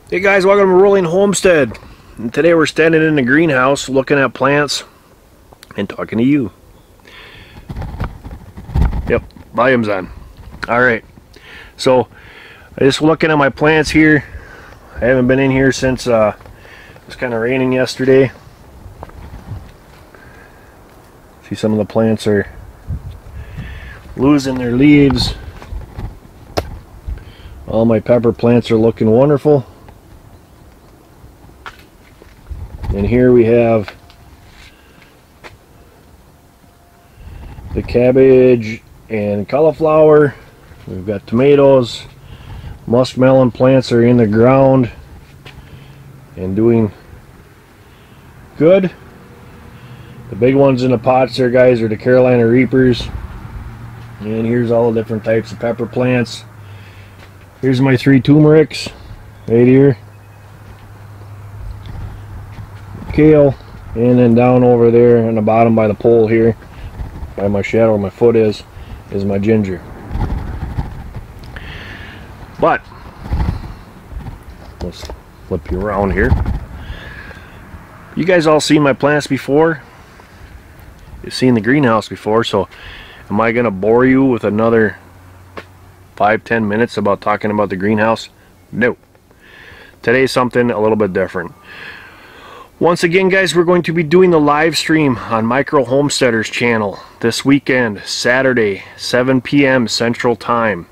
Hey guys, welcome to Rolling Homestead. And today we're standing in the greenhouse looking at plants and talking to you. Yep, volume's on. Alright, so I'm just looking at my plants here. I haven't been in here since it was kind of raining yesterday. See, some of the plants are losing their leaves. All my pepper plants are looking wonderful. And here we have the cabbage and cauliflower. We've got tomatoes. Muskmelon plants are in the ground and doing good. The big ones in the pots there, guys, are the Carolina Reapers. And here's all the different types of pepper plants. Here's my 3 turmerics right here. Kale, and then down over there on the bottom by the pole here, by my shadow where my foot is my ginger. But let's flip you around here. You guys all seen my plants before. You've seen the greenhouse before, so am I gonna bore you with another 5-10 minutes about talking about the greenhouse? No. Today's something a little bit different. Once again, guys, we're going to be doing the live stream on Micro Homesteaders channel this weekend, Saturday, 7 p.m. Central Time.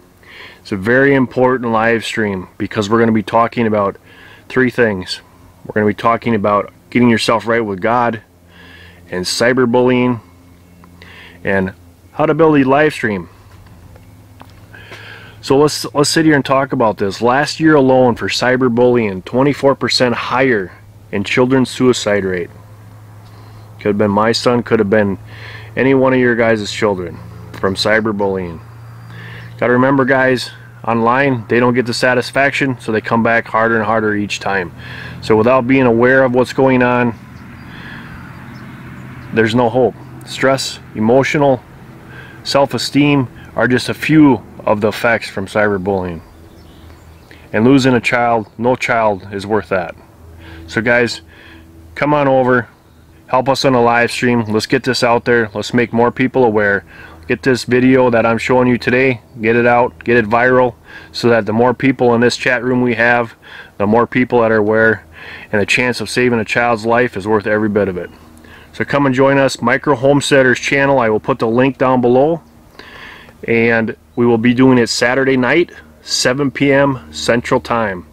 It's a very important live stream because we're going to be talking about 3 things. We're going to be talking about getting yourself right with God, and cyberbullying, and how to build a live stream. So let's sit here and talk about this. Last year alone for cyberbullying, 24% higher in children's suicide rate. Could have been my son, could have been any one of your guys' children from cyberbullying. Got to remember, guys, online they don't get the satisfaction, so they come back harder and harder each time. So without being aware of what's going on, there's no hope. Stress, emotional, self-esteem are just a few of the effects from cyberbullying. And losing a child, no child is worth that. So guys, come on over, help us on a live stream. Let's get this out there. Let's make more people aware. Get this video that I'm showing you today, get it out, get it viral, so that the more people in this chat room we have, the more people that are aware, and the chance of saving a child's life is worth every bit of it. So come and join us, Micro Homesteaders channel. I will put the link down below, and we will be doing it Saturday night, 7 p.m. Central Time.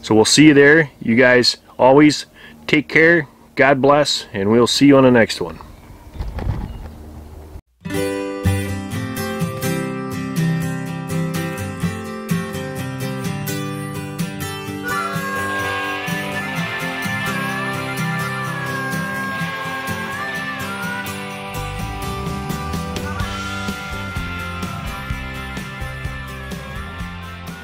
So we'll see you there. You guys always take care, God bless, and we'll see you on the next one.